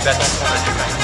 Fais attention là-dessus quand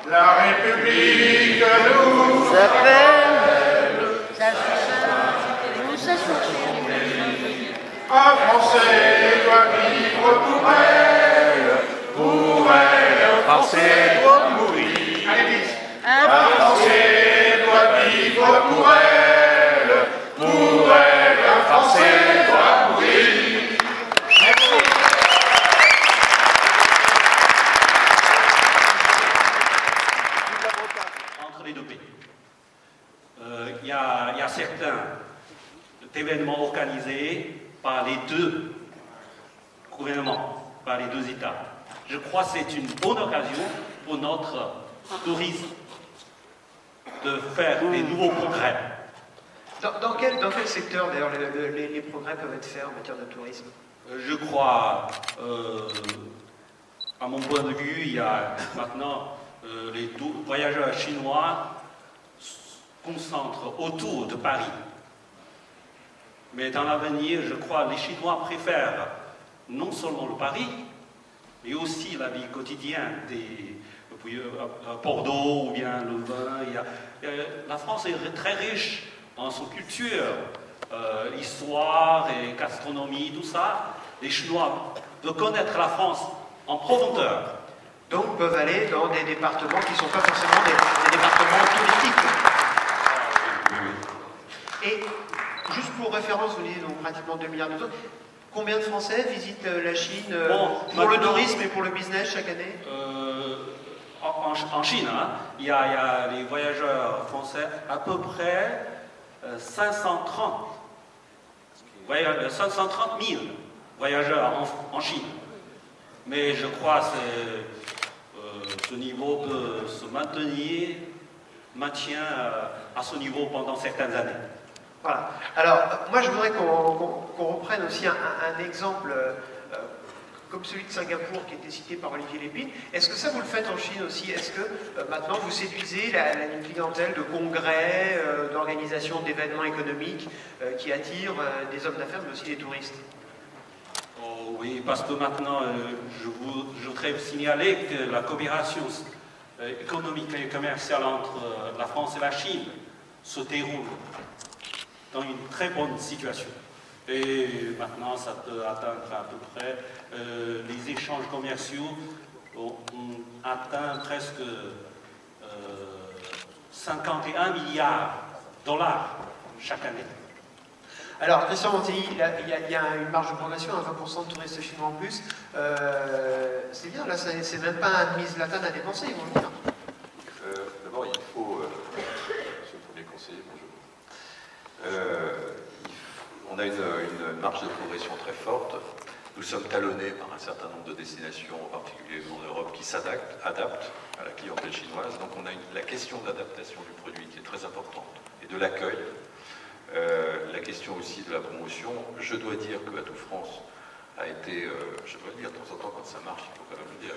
La République nous s'appelle. Un Français doit vivre pour elle, un Français doit mourir. Allez, vite. Un Français doit vivre pour elle, un Français doit mourir. Merci. Entre les deux pays. Il y a certains événements organisés par les deux gouvernements, par les deux États. Je crois que c'est une bonne occasion pour notre tourisme de faire des nouveaux progrès. Dans quel secteur, d'ailleurs, les progrès peuvent être faits en matière de tourisme? Je crois, à mon point de vue, il y a maintenant les voyageurs chinois se concentrent autour de Paris. Mais dans l'avenir, je crois, les Chinois préfèrent non seulement le Paris, mais aussi la vie quotidienne à Bordeaux ou bien le vin. La France est très riche dans son culture, histoire et gastronomie, tout ça. Les Chinois veulent connaître la France en profondeur. Donc peuvent aller dans des départements qui ne sont pas forcément des départements touristiques. Et juste pour référence, vous dites donc pratiquement 2 milliards de personnes. Combien de Français visitent la Chine pour le tourisme et pour le business chaque année? En Chine, hein, il y a les voyageurs français à peu près 530 000 voyageurs en Chine. Mais je crois que ce niveau peut se maintient à ce niveau pendant certaines années. Voilà. Alors, moi, je voudrais qu'on reprenne aussi un exemple comme celui de Singapour qui était cité par Olivier Lépine. Est-ce que ça, vous le faites en Chine aussi? Est-ce que maintenant, vous séduisez la clientèle de congrès, d'organisations, d'événements économiques qui attirent des hommes d'affaires, mais aussi des touristes? Oh, oui, parce que maintenant, je voudrais signaler que la coopération économique et commerciale entre la France et la Chine se déroule dans une très bonne situation. Et maintenant, ça peut atteindre à peu près, les échanges commerciaux ont atteint presque 51 milliards de dollars chaque année. Alors, Christian Montilly, il y a une marge de progression à 20% de touristes chinois en plus. C'est bien, là, c'est même pas un demi-zlatan à dépenser, ils vont le dire. D'abord, il faut... Monsieur le Premier conseiller, bonjour. On a une marge de progression très forte. Nous sommes talonnés par un certain nombre de destinations, en particulier en Europe, qui s'adaptent à la clientèle chinoise. Donc on a la question d'adaptation du produit qui est très importante, et de l'accueil. La question aussi de la promotion. Je dois dire que Atout France a été, je dois le dire de temps en temps quand ça marche, il faut quand même le dire,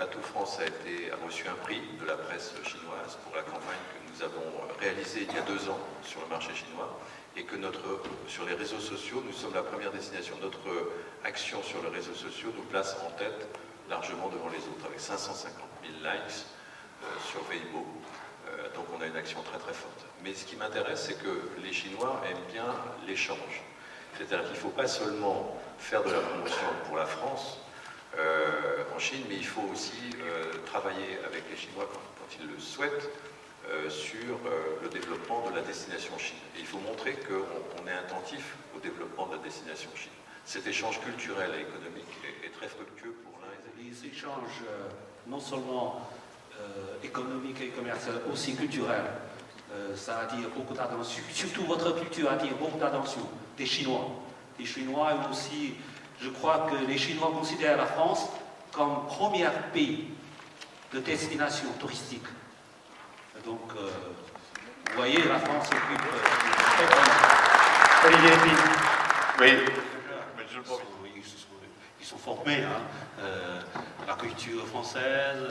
Atout France a reçu un prix de la presse chinoise pour la campagne que nous avons réalisée il y a 2 ans sur le marché chinois, et que sur les réseaux sociaux, nous sommes la première destination. Notre action sur les réseaux sociaux nous place en tête largement devant les autres, avec 550 000 likes sur Weibo. Donc on a une action très très forte. Mais ce qui m'intéresse, c'est que les Chinois aiment bien l'échange. C'est-à-dire qu'il ne faut pas seulement faire de la promotion pour la France en Chine, mais il faut aussi travailler avec les Chinois quand ils le souhaitent sur le développement de la destination Chine. Et il faut montrer qu'on est attentif au développement de la destination Chine. Cet échange culturel et économique est très fructueux pour l'un et l'autre. Les échanges non seulement économiques et commerciaux, aussi culturels, ça attire beaucoup d'attention. Surtout votre culture attire beaucoup d'attention des Chinois. Les Chinois aussi, je crois que les Chinois considèrent la France comme premier pays de destination touristique. Donc, vous voyez, la France occupe une très bonne... Olivier Lépine. Oui. Ils sont formés, hein. La culture française,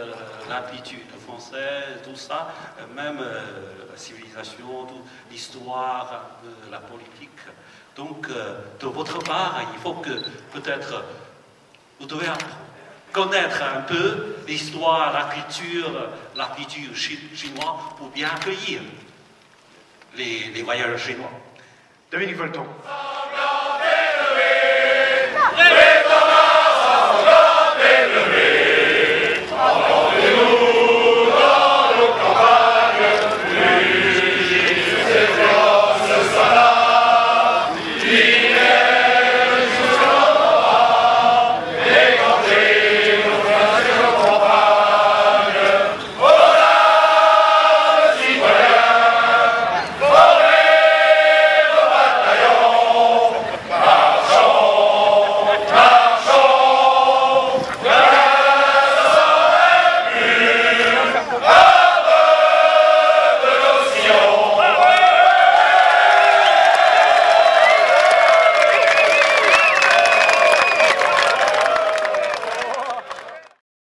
l'aptitude française, tout ça, même la civilisation, l'histoire, la politique. Donc, de votre part, il faut que peut-être vous devez connaître un peu l'histoire, la culture chinoise pour bien accueillir les voyageurs chinois. Dominique Volton.